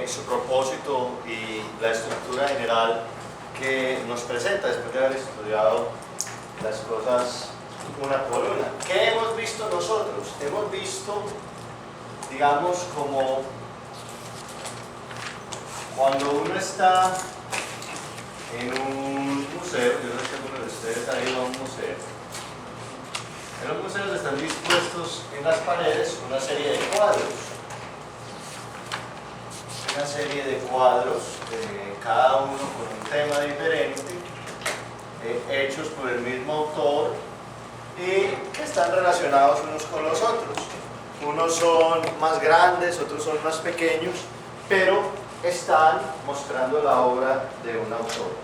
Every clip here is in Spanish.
su propósito y la estructura general que nos presenta después de haber estudiado las cosas una por una. ¿Qué hemos visto nosotros? Hemos visto, digamos, como cuando uno está en un museo, yo no sé si alguno de ustedes ha ido a un museo. En los museos están dispuestos en las paredes una serie de cuadros. Una serie de cuadros, cada uno con un tema diferente, hechos por el mismo autor y que están relacionados unos con los otros. Unos son más grandes, otros son más pequeños, pero están mostrando la obra de un autor.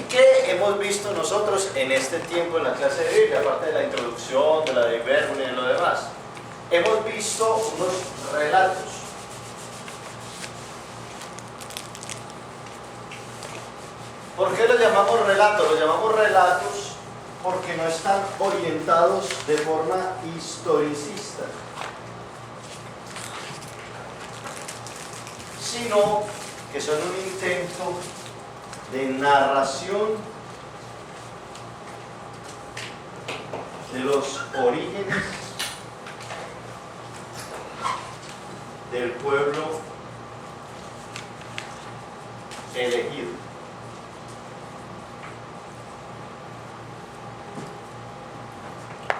¿Qué hemos visto nosotros en este tiempo en la clase de Biblia, aparte de la introducción, de la de Verbo y de lo demás? Hemos visto unos relatos. ¿Por qué los llamamos relatos? Los llamamos relatos porque no están orientados de forma historicista, sino que son un intento de narración de los orígenes del pueblo elegido.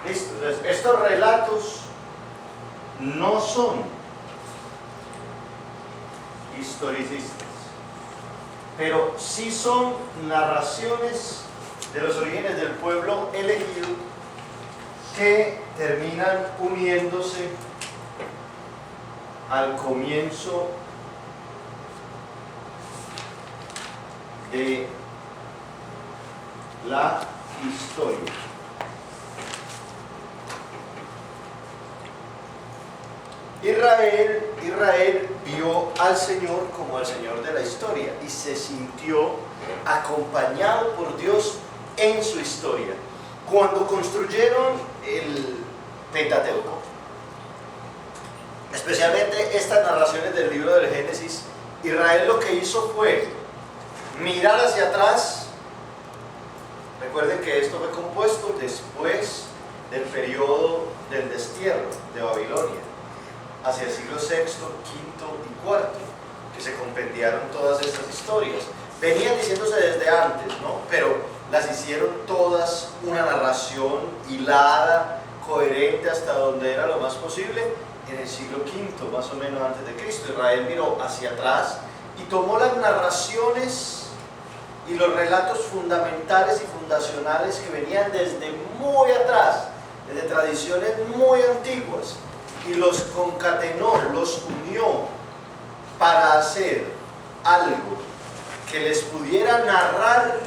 Listo. Entonces, estos relatos no son historicistas, pero sí son narraciones de los orígenes del pueblo elegido que terminan uniéndose al comienzo de la historia. Israel vio al Señor como al Señor de la historia y se sintió acompañado por Dios en su historia. Cuando construyeron el Pentateuco, especialmente estas narraciones del libro del Génesis, Israel lo que hizo fue mirar hacia atrás. Recuerden que esto fue compuesto después del periodo del destierro de Babilonia, hacia el siglo VI, V y IV, que se compendiaron todas estas historias. Venían diciéndose desde antes, ¿no? Pero las hicieron todas una narración hilada, coherente hasta donde era lo más posible en el siglo V, más o menos antes de Cristo. Israel miró hacia atrás y tomó las narraciones y los relatos fundamentales y fundacionales que venían desde muy atrás, desde tradiciones muy antiguas, y los concatenó, los unió para hacer algo que les pudiera narrar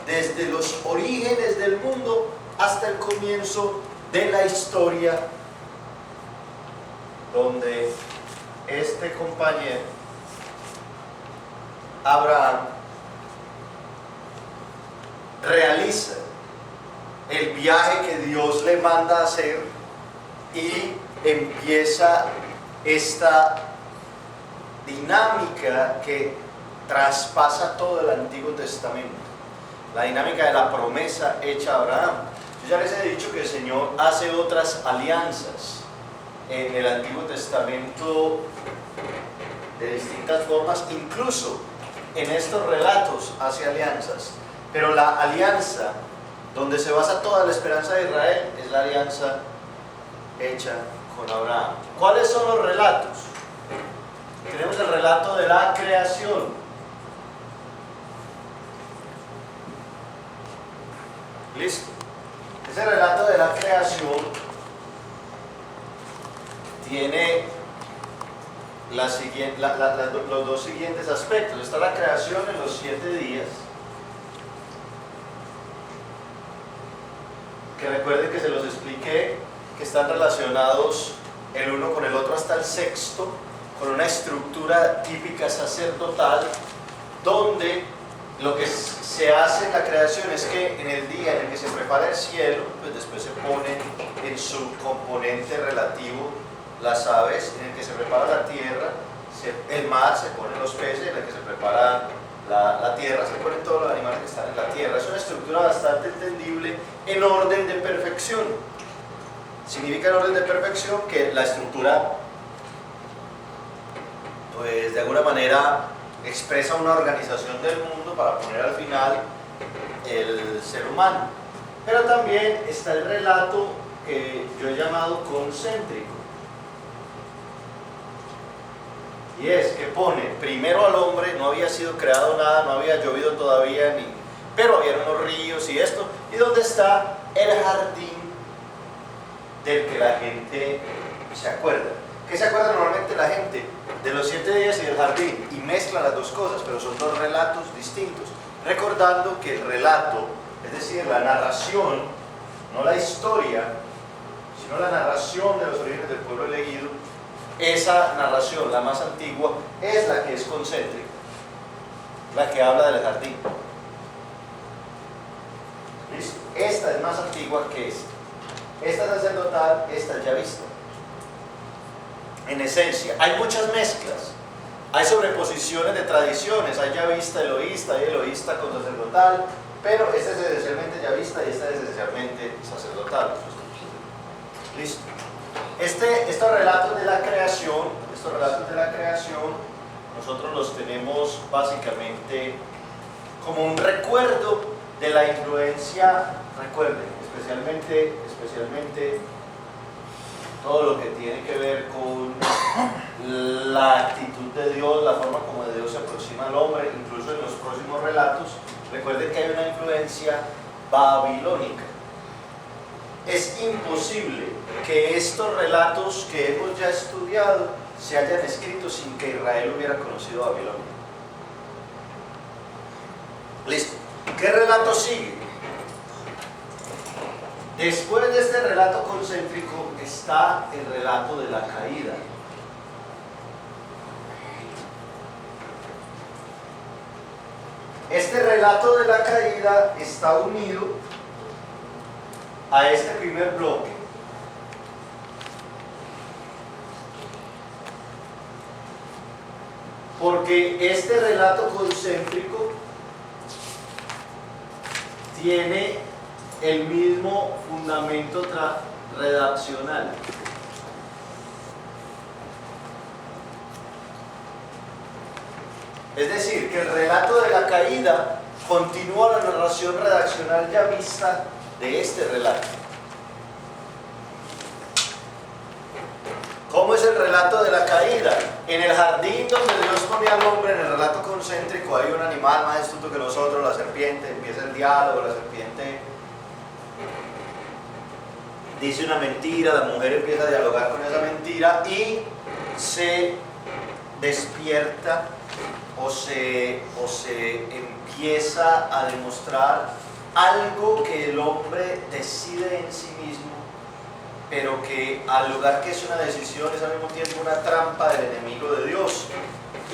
desde los orígenes del mundo hasta el comienzo de la historia, donde este compañero, Abraham, realiza el viaje que Dios le manda hacer y empieza esta dinámica que traspasa todo el Antiguo Testamento, la dinámica de la promesa hecha a Abraham. Yo ya les he dicho que el Señor hace otras alianzas en el Antiguo Testamento de distintas formas, incluso en estos relatos hace alianzas, pero la alianza donde se basa toda la esperanza de Israel es la alianza hecha con Abraham. ¿Cuáles son los relatos? Tenemos el relato de la creación. Listo. Ese relato de la creación tiene los dos siguientes aspectos. Está la creación en los 7 días, que recuerden que se los expliqué, que están relacionados el uno con el otro hasta el sexto, con una estructura típica sacerdotal, donde lo que se hace en la creación es que en el día en el que se prepara el cielo, pues después se ponen en su componente relativo las aves, en el que se prepara la tierra, el mar, se ponen los peces, en la que se prepara la tierra, se ponen todos los animales que están en la tierra. Es una estructura bastante entendible en orden de perfección. Significa en orden de perfección que la estructura, pues de alguna manera, expresa una organización del mundo para poner al final el ser humano. Pero también está el relato que yo he llamado concéntrico. Y es que pone primero al hombre, no había sido creado nada, no había llovido todavía, pero había unos ríos y esto. Y donde está el jardín del que la gente se acuerda. ¿Qué se acuerda normalmente la gente? De los 7 días y del jardín. Y mezcla las dos cosas, pero son dos relatos distintos. Recordando que el relato, es decir, la narración, no la historia, sino la narración de los orígenes del pueblo elegido, esa narración, la más antigua, es la que es concéntrica, la que habla del jardín. ¿Listo? Esta es más antigua que esta. Esta es sacerdotal, esta es ya vista. En esencia, hay muchas mezclas, hay sobreposiciones de tradiciones, hay ya vista eloísta, hay eloísta con sacerdotal, pero esta es esencialmente ya vista y esta es esencialmente sacerdotal. ¿Listo? Estos relatos de la creación, nosotros los tenemos básicamente como un recuerdo de la influencia, recuerden, especialmente todo lo que tiene que ver con la actitud de Dios, la forma como de Dios se aproxima al hombre, incluso en los próximos relatos, recuerden que hay una influencia babilónica. Es imposible que estos relatos que hemos ya estudiado se hayan escrito sin que Israel hubiera conocido Babilonia. Listo. ¿Qué relato sigue? Después de este relato concéntrico está el relato de la caída. Este relato de la caída está unido a este primer bloque. Porque este relato concéntrico tiene el mismo fundamento redaccional. Es decir, que el relato de la caída continúa la narración redaccional ya vista de este relato. ¿Cómo es el relato de la caída? En el jardín donde Dios ponía al hombre, en el relato concéntrico, hay un animal más astuto que nosotros, la serpiente. Empieza el diálogo, la serpiente dice una mentira, la mujer empieza a dialogar con esa mentira y se despierta o se empieza a demostrar algo que el hombre decide en sí mismo, pero que al lugar que es una decisión es al mismo tiempo una trampa del enemigo de Dios.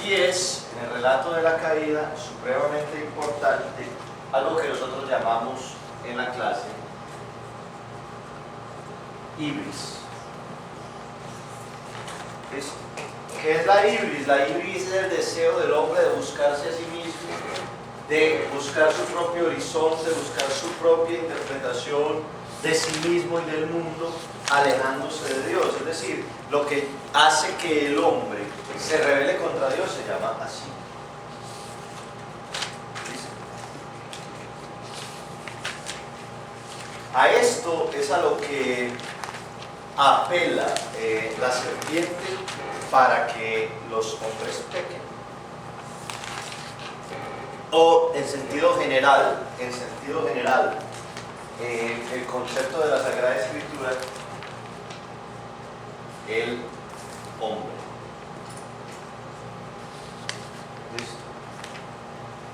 Y es, en el relato de la caída, supremamente importante, algo que nosotros llamamos en la clase ibris. ¿Qué es la ibris? La ibris es el deseo del hombre de buscarse a sí mismo, de buscar su propio horizonte, buscar su propia interpretación de sí mismo y del mundo, alejándose de Dios. Es decir, lo que hace que el hombre se rebele contra Dios se llama así. A esto es a lo que apela la serpiente para que los hombres pequen. O en sentido general, el concepto de la Sagrada Escritura, el hombre. ¿Listo?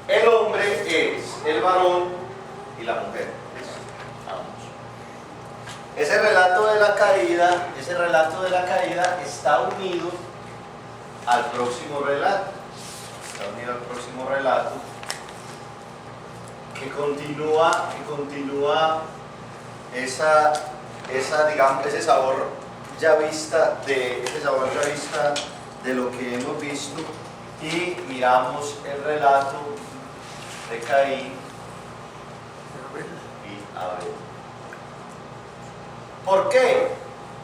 El hombre es el varón y la mujer. ¿Listo? Ambos. Ese relato de la caída está unido al próximo relato. Que continúa ese sabor ya vista de lo que hemos visto y miramos el relato de Caín y Abel. ¿Por qué?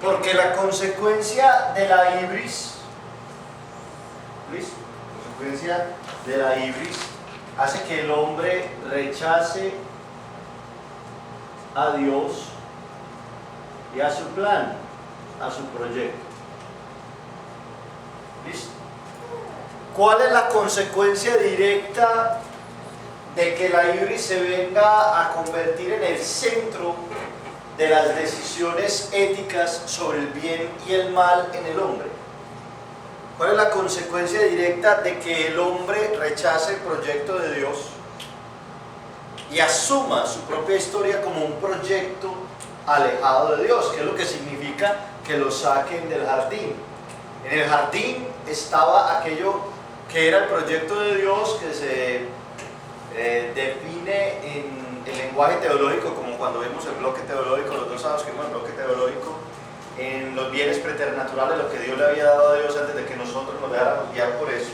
Porque la consecuencia de la ibris, ¿listo? La consecuencia de la ibris hace que el hombre rechace a Dios y a su plan, a su proyecto. ¿Listo? ¿Cuál es la consecuencia directa de que la ibris se venga a convertir en el centro de las decisiones éticas sobre el bien y el mal en el hombre? ¿Cuál es la consecuencia directa de que el hombre rechace el proyecto de Dios y asuma su propia historia como un proyecto alejado de Dios? ¿Qué es lo que significa que lo saquen del jardín? En el jardín estaba aquello que era el proyecto de Dios, que se define en el lenguaje teológico, como cuando vimos el bloque teológico, los 2 sábados que vimos el bloque teológico, en los bienes preternaturales, lo que Dios le había dado a Dios antes de que nosotros nos dejáramos guiar por eso,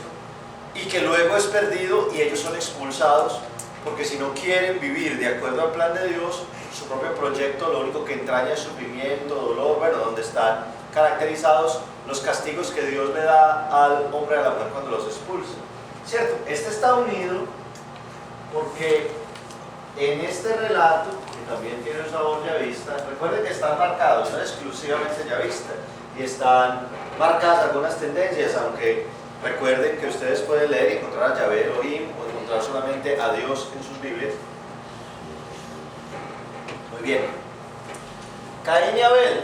y que luego es perdido y ellos son expulsados, porque si no quieren vivir de acuerdo al plan de Dios, su propio proyecto lo único que entraña es sufrimiento, dolor, bueno, donde están caracterizados los castigos que Dios le da al hombre y a la mujer cuando los expulsa. ¿Cierto? Este está unido porque en este relato, que también tiene un sabor yavista, recuerden que están marcados, no exclusivamente yavista, y están marcadas algunas tendencias, aunque recuerden que ustedes pueden leer y encontrar a Yahvé Elohim o encontrar solamente a Dios en sus Biblias. Muy bien. Caín y Abel.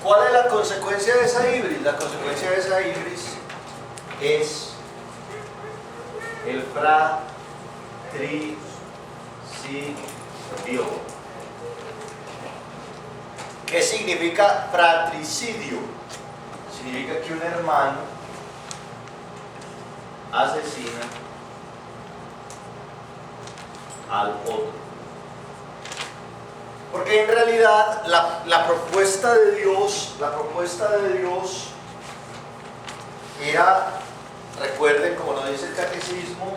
¿Cuál es la consecuencia de esa ibris? La consecuencia de esa ibris es el fratricidio. ¿Qué significa fratricidio? Significa que un hermano asesina al otro. Porque en realidad la propuesta de Dios era, recuerden como lo dice el catecismo,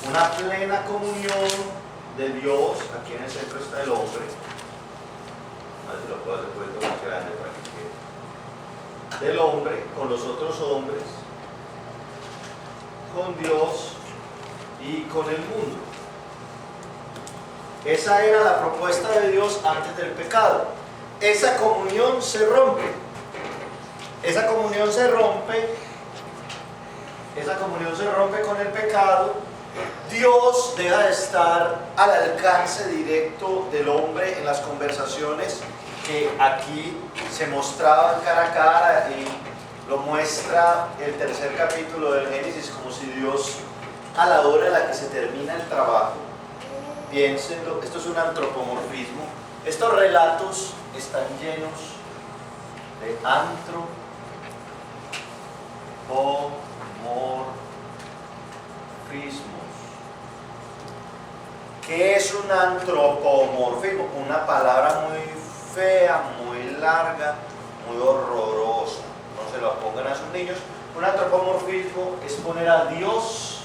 una plena comunión de Dios. Aquí en el centro está el hombre. A ver si lo puedo hacer un poquito más grande para que quede. Del hombre con los otros hombres, con Dios y con el mundo. Esa era la propuesta de Dios antes del pecado. Esa comunión se rompe. Esa comunión se rompe con el pecado. Dios deja de estar al alcance directo del hombre en las conversaciones que aquí se mostraban cara a cara, y lo muestra el 3er capítulo del Génesis, como si Dios, a la hora en la que se termina el trabajo, piénsenlo, esto es un antropomorfismo. Estos relatos están llenos de antropomorfismos. ¿Qué es un antropomorfismo? Una palabra muy fea, muy larga, muy horrorosa. No se lo pongan a sus niños. Un antropomorfismo es poner a Dios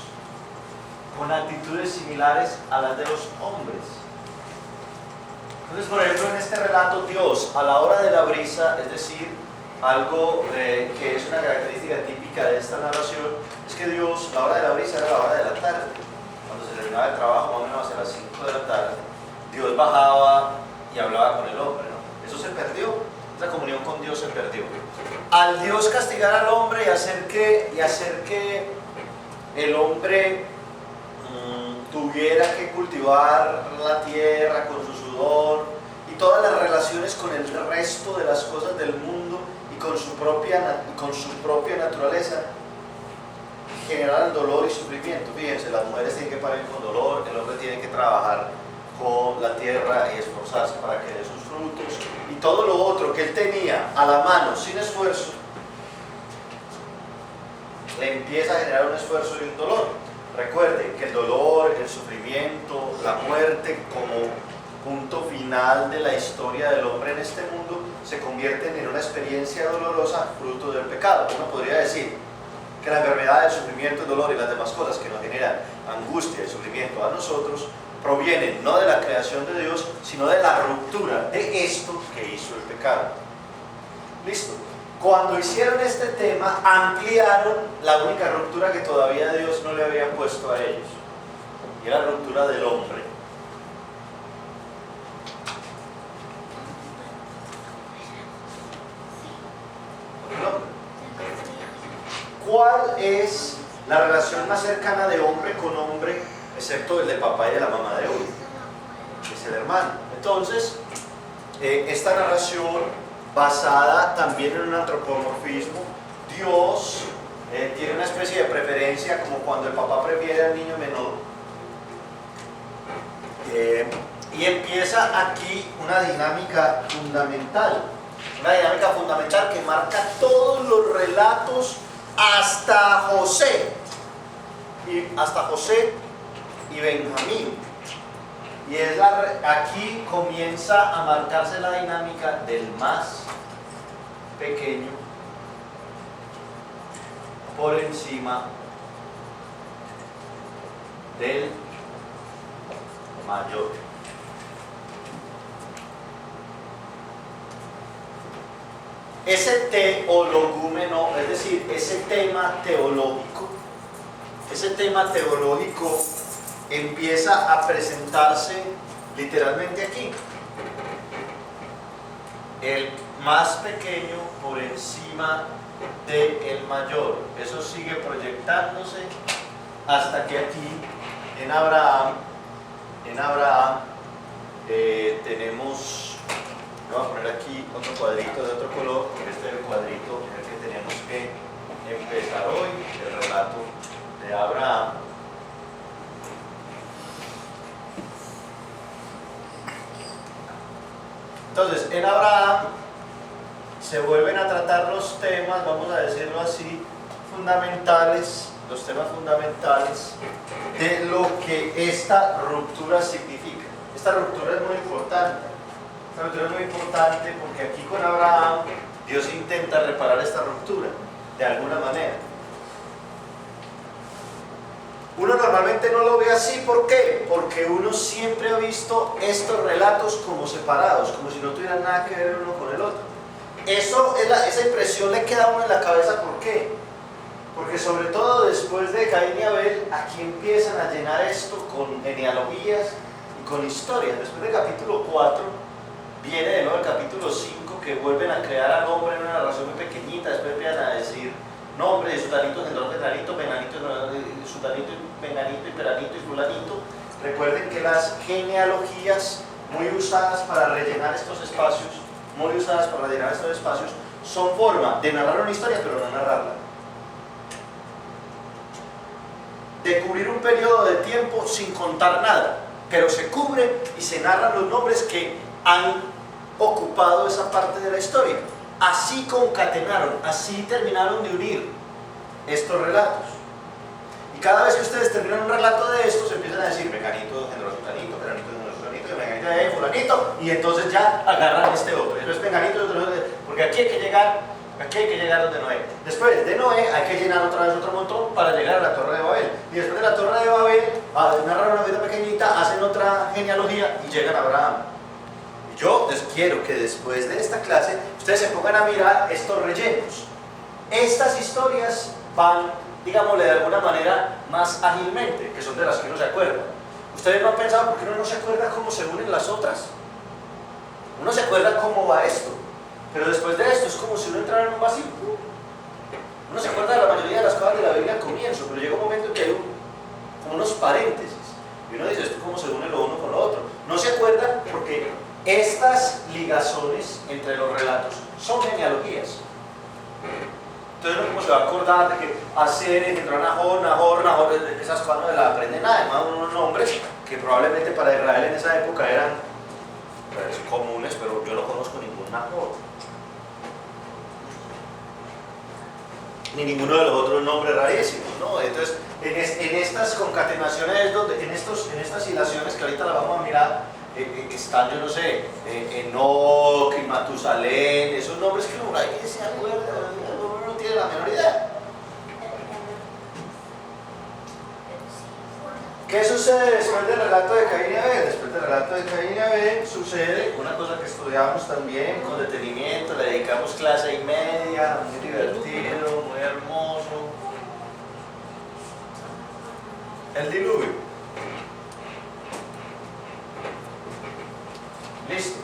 con actitudes similares a las de los hombres. Entonces, por ejemplo, en este relato, Dios a la hora de la brisa, es decir, algo que es una característica típica de esta narración, es que Dios, la hora de la brisa era la hora de la tarde. Cuando se terminaba el trabajo, más o menos hacia las 5 de la tarde, Dios bajaba y hablaba con el hombre, ¿no? Eso se perdió, esa comunión con Dios se perdió. Al Dios castigar al hombre y hacer que el hombre tuviera que cultivar la tierra con su sudor y todas las relaciones con el resto de las cosas del mundo y con su propia naturaleza, generan dolor y sufrimiento. Fíjense, las mujeres tienen que parir con dolor, el hombre tiene que trabajar con la tierra y esforzarse para que dé sus frutos, y todo lo otro que él tenía a la mano sin esfuerzo le empieza a generar un esfuerzo y un dolor. Recuerden que el dolor, el sufrimiento, la muerte como punto final de la historia del hombre en este mundo, se convierten en una experiencia dolorosa fruto del pecado. Uno podría decir que la enfermedad, el sufrimiento, el dolor y las demás cosas que nos generan angustia y sufrimiento a nosotros provienen no de la creación de Dios, sino de la ruptura de esto que hizo el pecado. ¿Listo? Cuando hicieron este tema, ampliaron la única ruptura que todavía Dios no le había puesto a ellos, y era la ruptura del hombre. ¿Cuál es la relación más cercana de hombre con hombre, excepto el de papá y de la mamá de uno? Es el hermano. Entonces, esta narración, basada también en un antropomorfismo, Dios tiene una especie de preferencia, como cuando el papá prefiere al niño menor, y empieza aquí una dinámica fundamental que marca todos los relatos hasta José y Benjamín. Y aquí comienza a marcarse la dinámica del más pequeño por encima del mayor. Ese teologúmeno, es decir, ese tema teológico empieza a presentarse literalmente aquí. El más pequeño por encima del mayor. Eso sigue proyectándose hasta que aquí en Abraham tenemos, voy a poner aquí otro cuadrito de otro color, porque este es el cuadrito en el que tenemos que empezar hoy, el relato de Abraham. Entonces, en Abraham se vuelven a tratar los temas, vamos a decirlo así, los temas fundamentales de lo que esta ruptura significa. Esta ruptura es muy importante. Esta ruptura es muy importante porque aquí con Abraham Dios intenta reparar esta ruptura de alguna manera. Uno normalmente no lo ve así, ¿por qué? Porque uno siempre ha visto estos relatos como separados, como si no tuvieran nada que ver el uno con el otro. Esa impresión le queda a uno en la cabeza, ¿por qué? Porque sobre todo después de Caín y Abel, aquí empiezan a llenar esto con genealogías y con historias. Después del capítulo 4, viene de nuevo el capítulo 5, que vuelven a crear al hombre en una narración muy pequeñita, después empiezan a decir nombre de sutanito, menganito, sutanito, menganito y peranito y fulanito. Recuerden que las genealogías, muy usadas para rellenar estos espacios, son forma de narrar una historia, pero no narrarla. De cubrir un periodo de tiempo sin contar nada, pero se cubre y se narran los nombres que han ocupado esa parte de la historia. Así concatenaron, así terminaron de unir estos relatos. Y cada vez que ustedes terminan un relato de estos, empiezan a decir menganito generó sutanito, peranito generó sutanito, menganito de fulanito, y entonces ya agarran este otro. Y después menganito, porque aquí hay que llegar donde Noé. Después de Noé hay que llenar otra vez otro montón para llegar a la Torre de Babel. Y después de la Torre de Babel, narran una vida pequeñita, hacen otra genealogía y llegan a Abraham. Yo les quiero que después de esta clase ustedes se pongan a mirar estos rellenos. Estas historias van, digámosle de alguna manera, más ágilmente, que son de las que uno se acuerda. Ustedes no han pensado por qué uno no se acuerda cómo se unen las otras. Uno se acuerda cómo va esto, pero después de esto es como si uno entrara en un vacío. Uno se acuerda de la mayoría de las cosas de la Biblia al comienzo, pero llega un momento en que hay como unos paréntesis y uno dice, ¿esto cómo se une lo uno con lo otro? No se acuerdan porque estas ligazones entre los relatos son genealogías. Entonces uno como se va a acordar de que Aser engendró a Nahor, esas cosas no se las aprenden nada, además unos nombres que probablemente para Israel en esa época eran comunes, pero yo no conozco ningún Nahor. Ni ninguno de los otros nombres rarísimos, ¿no? Entonces, en estas concatenaciones, en estas hilaciones que ahorita las vamos a mirar, están, yo no sé, Enoc y Matusalén, esos nombres que uno ahí se acuerda, uno no tiene la menor idea. ¿Qué sucede después del relato de Caín y Abel? Después del relato de Caín y Abel sucede una cosa que estudiamos también con detenimiento, le dedicamos clase y media, muy divertido, muy hermoso. El diluvio. Listo.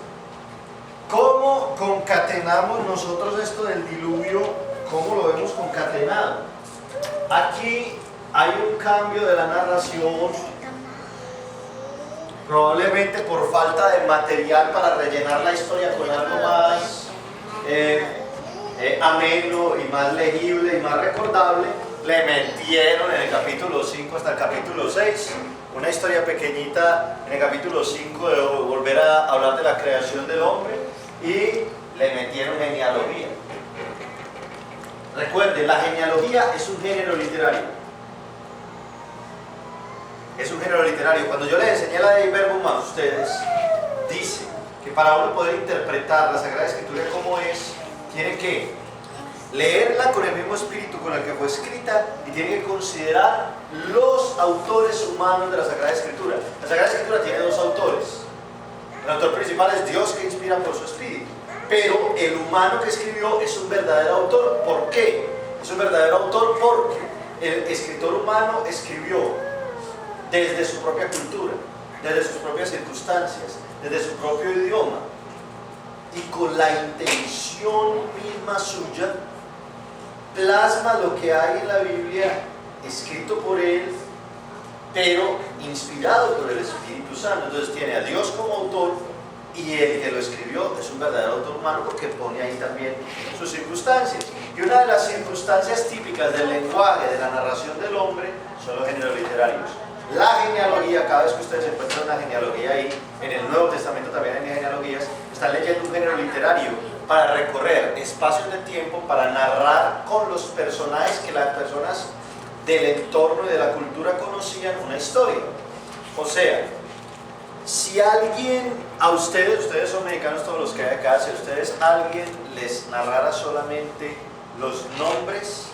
¿Cómo concatenamos nosotros esto del diluvio? ¿Cómo lo vemos concatenado? Aquí hay un cambio de la narración, probablemente por falta de material para rellenar la historia con algo más ameno y más legible y más recordable. Le metieron en el capítulo 5 hasta el capítulo 6 una historia pequeñita en el capítulo 5 de volver a hablar de la creación del hombre, y le metieron genealogía. Recuerden, la genealogía es un género literario. Es un género literario. Cuando yo les enseñé la de Verbum a ustedes, dice que para uno poder interpretar la Sagrada Escritura como es, tiene que leerla con el mismo espíritu con el que fue escrita y tiene que considerar los autores humanos de la Sagrada Escritura. La Sagrada Escritura tiene dos autores. El autor principal es Dios, que inspira por su espíritu, pero el humano que escribió es un verdadero autor. ¿Por qué? Es un verdadero autor porque el escritor humano escribió desde su propia cultura, desde sus propias circunstancias, desde su propio idioma, y con la intención misma suya plasma lo que hay en la Biblia escrito por él, pero inspirado por el Espíritu Santo. Entonces tiene a Dios como autor, y el que lo escribió es un verdadero autor humano porque pone ahí también sus circunstancias. Y una de las circunstancias típicas del lenguaje, de la narración del hombre, son los géneros literarios. La genealogía, cada vez que ustedes encuentran una genealogía ahí, en el Nuevo Testamento también hay genealogías, están leyendo un género literario para recorrer espacios de tiempo, para narrar con los personajes que las personas del entorno y de la cultura conocían una historia. O sea, si alguien, a ustedes son mexicanos todos los que hay acá, si a ustedes alguien les narrara solamente los nombres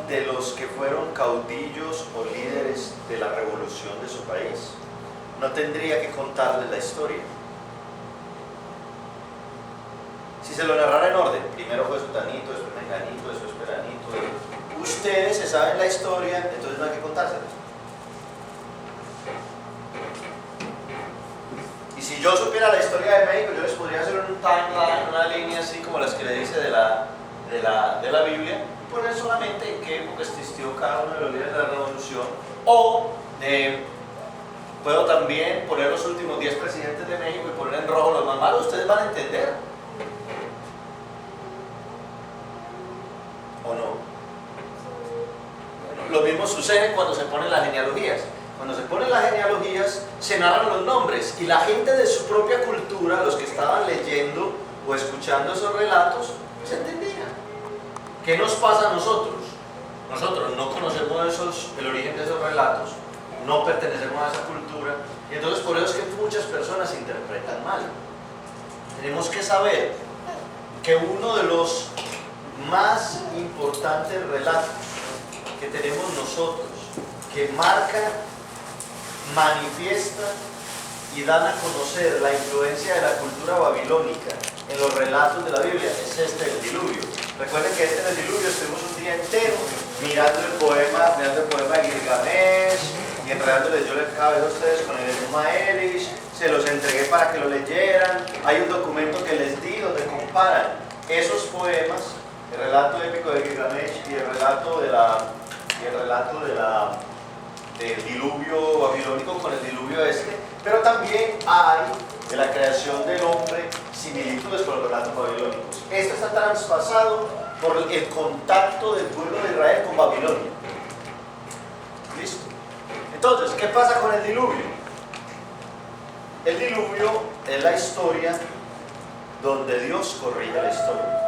de los que fueron caudillos o líderes de la revolución de su país, no tendría que contarles la historia. Si se lo narrara en orden, primero fue Sutanito, después Menganito, después Peranito, ustedes se saben la historia, entonces no hay que contársela. Y si yo supiera la historia de México, yo les podría hacer un timeline, una línea así como las que le dice de la Biblia, y poner solamente en qué época existió cada uno de los líderes de la revolución, o puedo también poner los últimos 10 presidentes de México y poner en rojo los más malos. Ustedes van a entender, ¿o no? Lo mismo sucede cuando se ponen las genealogías. Cuando se ponen las genealogías, se narran los nombres, y la gente de su propia cultura, los que estaban leyendo o escuchando esos relatos, se entendían. ¿Qué nos pasa a nosotros? Nosotros no conocemos el origen de esos relatos, no pertenecemos a esa cultura, y entonces por eso es que muchas personas interpretan mal. Tenemos que saber que uno de los más importantes relatos que tenemos nosotros, que marcan, manifiestan y dan a conocer la influencia de la cultura babilónica en los relatos de la Biblia, es este, el diluvio. Recuerden que en el diluvio estuvimos un día entero mirando el poema de Gilgamesh, y enredándoles yo les acabé a ustedes con el Enuma Elish, se los entregué para que lo leyeran. Hay un documento que les di donde comparan esos poemas, el relato épico de Gilgamesh y el relato del diluvio babilónico con el diluvio este, pero también hay de la creación del hombre similitudes con los relatos babilónicos. Esto está traspasado por el contacto del pueblo de Israel con Babilonia. ¿Listo? Entonces, ¿qué pasa con el diluvio? El diluvio es la historia donde Dios corrige la historia.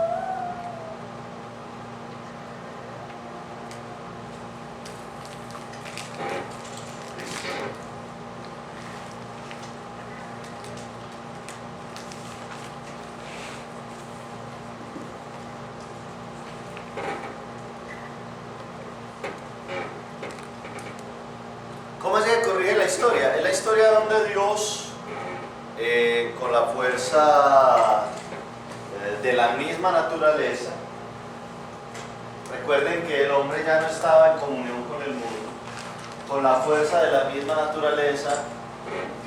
historia? Es la historia donde Dios, con la fuerza de la misma naturaleza, recuerden que el hombre ya no estaba en comunión con el mundo, con la fuerza de la misma naturaleza,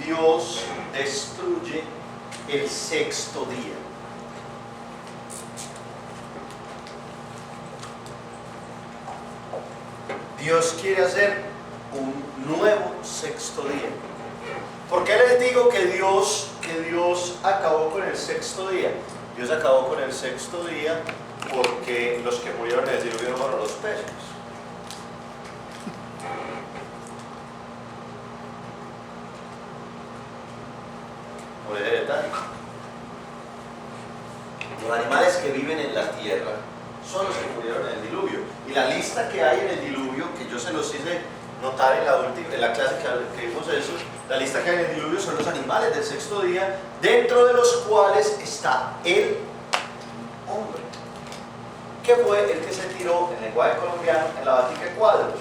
Dios destruye el sexto día. Dios quiere hacer un nuevo sexto día. ¿Por qué les digo que Dios acabó con el sexto día? Dios acabó con el sexto día porque los que murieron en el diluvio no fueron los peces. Por ese detalle. Los animales que viven en la tierra son los que murieron en el diluvio. Y la lista que hay en el diluvio, que yo se los hice notar en la clase que vimos eso, la lista que hay en el diluvio son los animales del sexto día, dentro de los cuales está el hombre, que fue el que se tiró, en lenguaje colombiano, en la batica de cuadros.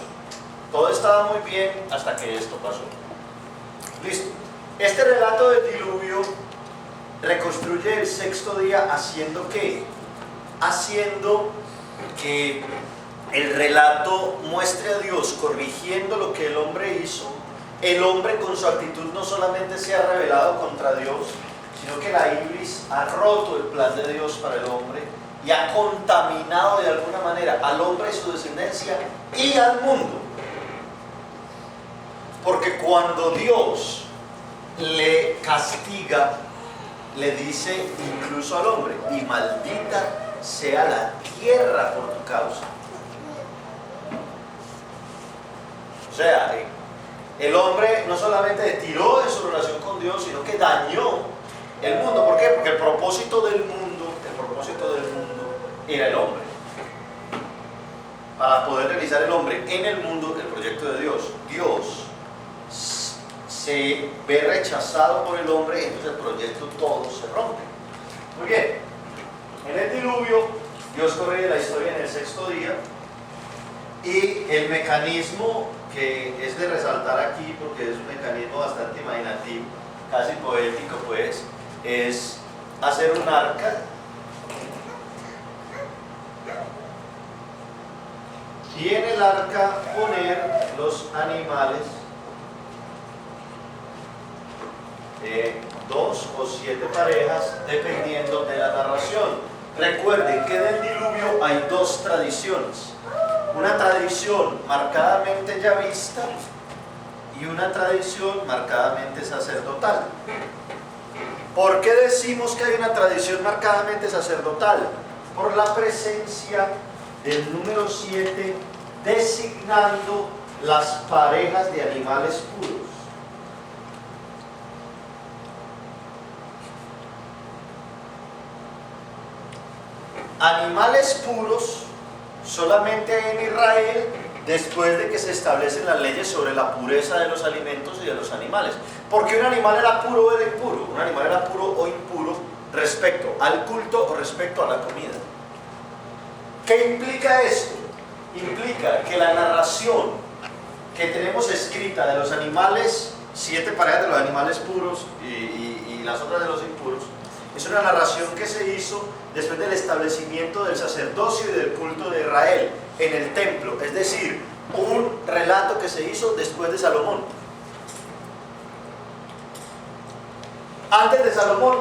Todo estaba muy bien hasta que esto pasó. Listo. Este relato del diluvio reconstruye el sexto día haciendo ¿qué? Haciendo que el relato muestre a Dios corrigiendo lo que el hombre hizo. El hombre con su actitud no solamente se ha rebelado contra Dios, sino que la iblis ha roto el plan de Dios para el hombre y ha contaminado de alguna manera al hombre y su descendencia y al mundo. Porque cuando Dios le castiga, le dice incluso al hombre: y maldita sea la tierra por tu causa. O sea, el hombre no solamente tiró de su relación con Dios, sino que dañó el mundo. ¿Por qué? Porque el propósito del mundo era el hombre. Para poder realizar el hombre en el mundo el proyecto de Dios, Dios se ve rechazado por el hombre, entonces el proyecto todo se rompe. Muy bien, en el diluvio Dios corrige la historia en el sexto día, y el mecanismo que es de resaltar aquí, porque es un mecanismo bastante imaginativo, casi poético pues, es hacer un arca y en el arca poner los animales, 2 o 7 parejas, dependiendo de la narración. Recuerden que del diluvio hay 2 tradiciones: una tradición marcadamente yavista y una tradición marcadamente sacerdotal. ¿Por qué decimos que hay una tradición marcadamente sacerdotal? Por la presencia del número 7 designando las parejas de animales puros. Animales puros solamente hay en Israel después de que se establecen las leyes sobre la pureza de los alimentos y de los animales. ¿Por qué un animal era puro o era impuro? Un animal era puro o impuro respecto al culto o respecto a la comida. ¿Qué implica esto? Implica que la narración que tenemos escrita de los animales, 7 parejas de los animales puros y las otras de los impuros, es una narración que se hizo después del establecimiento del sacerdocio y del culto de Israel en el templo, es decir, un relato que se hizo después de Salomón. Antes de Salomón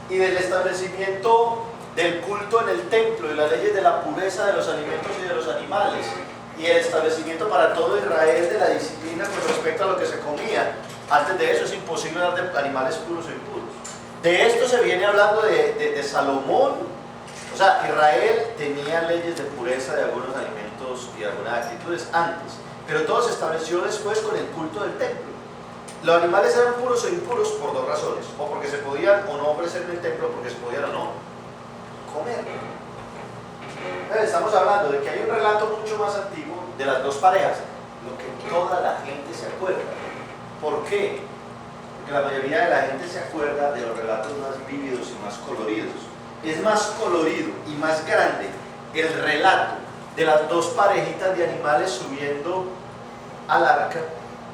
y del establecimiento del culto en el templo y las leyes de la pureza de los alimentos y de los animales, y el establecimiento para todo Israel de la disciplina con respecto a lo que se comía, antes de eso es imposible hablar de animales puros o impuros. De esto se viene hablando de Salomón. O sea, Israel tenía leyes de pureza de algunos alimentos y algunas actitudes antes, pero todo se estableció después con el culto del templo. Los animales eran puros o impuros por 2 razones: o porque se podían o no ofrecer en el templo, porque se podían o no comer. Estamos hablando de que hay un relato mucho más antiguo de las 2 parejas, lo que toda la gente se acuerda. ¿Por qué? Porque la mayoría de la gente se acuerda de los relatos más vívidos y más coloridos. Es más colorido y más grande el relato de las 2 parejitas de animales subiendo al arca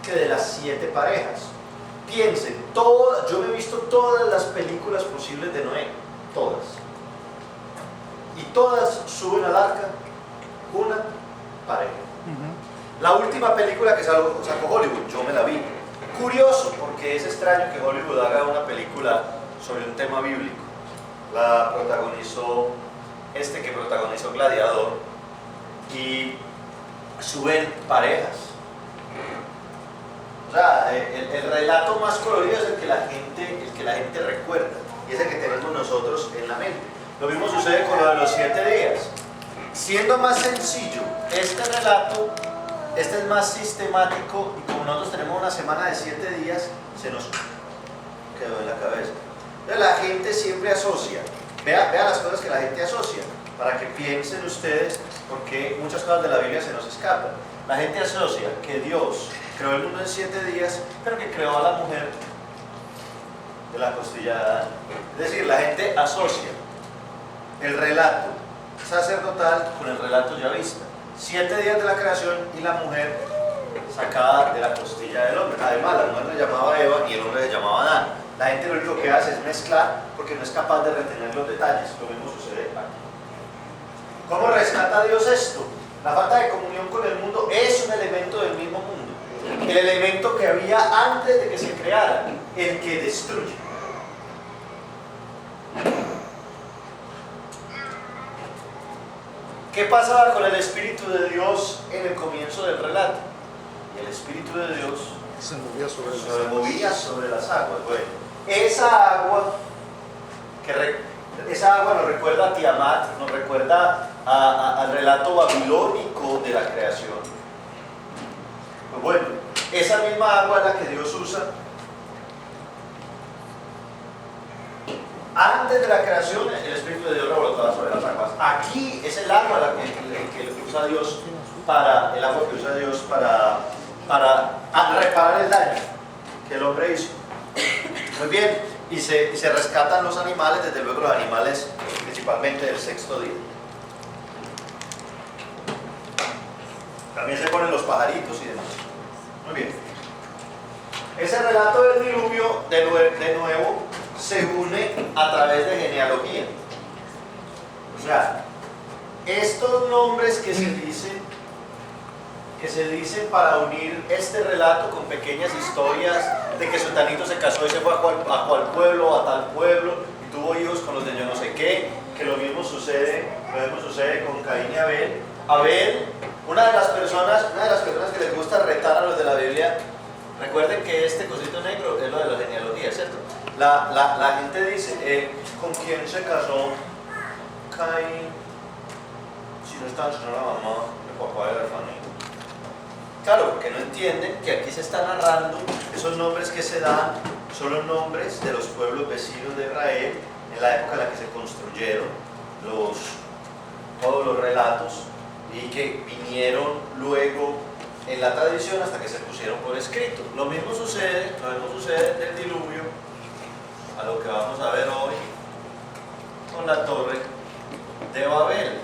que de las 7 parejas. Piensen, yo me he visto todas las películas posibles de Noé, todas. Y todas suben al arca una pareja. La última película que sacó Hollywood, yo me la vi. Curioso, porque es extraño que Hollywood haga una película sobre un tema bíblico. La protagonizó que protagonizó Gladiador, y suben parejas. O sea, el relato más colorido es el que la gente recuerda, y es el que tenemos nosotros en la mente. Lo mismo sucede con lo de los 7 días. Siendo más sencillo, este relato, este es más sistemático, y como nosotros tenemos una semana de 7 días, se nos quedó en la cabeza. Entonces la gente siempre asocia, vea las cosas que la gente asocia, para que piensen ustedes, porque muchas cosas de la Biblia se nos escapan. La gente asocia que Dios creó el mundo en 7 días, pero que creó a la mujer de la costilla de Adán. Es decir, la gente asocia el relato sacerdotal con el relato yahvista. 7 días de la creación y la mujer sacada de la costilla del hombre. Además, la mujer se llamaba Eva y el hombre se llamaba Adán. La gente lo único que hace es mezclar porque no es capaz de retener los detalles. Lo mismo sucede aquí. ¿Cómo rescata Dios esto? La falta de comunión con el mundo es un elemento del mismo mundo. El elemento que había antes de que se creara, el que destruye. ¿Qué pasaba con el Espíritu de Dios en el comienzo del relato? Y el Espíritu de Dios se movía sobre las aguas. Bueno, esa agua nos recuerda a Tiamat, nos recuerda al relato babilónico de la creación. Pues bueno, esa misma agua es la que Dios usa antes de la creación. El Espíritu de Dios revolotaba sobre las aguas. Aquí es el agua que usa Dios para reparar el daño que el hombre hizo. Muy bien, y se rescatan los animales, desde luego los animales principalmente del 6º día. También se ponen los pajaritos y demás. Muy bien. Ese relato del diluvio, de nuevo, se une a través de genealogía. O sea, estos nombres que se dicen para unir este relato con pequeñas historias de que Sultanito se casó y se fue a cual pueblo, a tal pueblo, y tuvo hijos con los de yo no sé qué, que lo mismo sucede con Caín y Abel. Abel, una de las personas que les gusta retar a los de la Biblia, recuerden que este cosito negro es lo de la genealogía, ¿cierto? La gente dice, ¿con quién se casó Caín? Si no está la mamá, el papá de la familia. Claro, porque no entienden que aquí se está narrando esos nombres que se dan, son los nombres de los pueblos vecinos de Israel en la época en la que se construyeron todos los relatos, y que vinieron luego en la tradición hasta que se pusieron por escrito. Lo mismo sucede del diluvio a lo que vamos a ver hoy con la torre de Babel.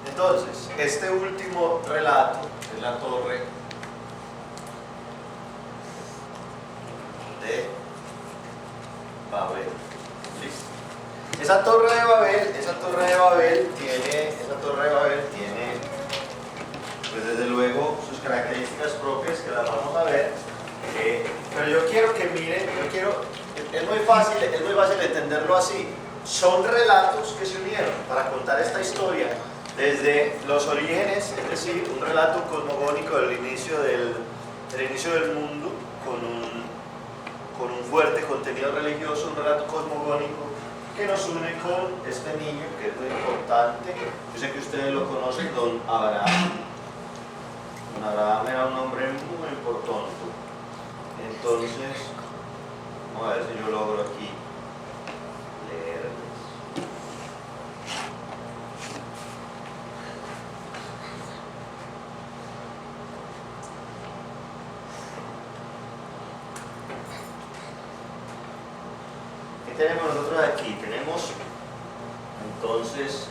Entonces, este último relato es la torre de Babel. ¿Listo? Esa torre de Babel tiene, pues desde luego, sus características propias, que las vamos a ver. Pero yo quiero que miren, es muy fácil entenderlo así. Son relatos que se unieron para contar esta historia desde los orígenes, es decir, un relato cosmogónico del inicio del mundo, con un fuerte contenido religioso, un relato cosmogónico que nos une con este niño, que es muy importante. Yo sé que ustedes lo conocen, don Abraham. Don Abraham era un hombre muy importante. Entonces, vamos a ver si yo logro aquí leerles. ¿Qué tenemos nosotros aquí? Tenemos entonces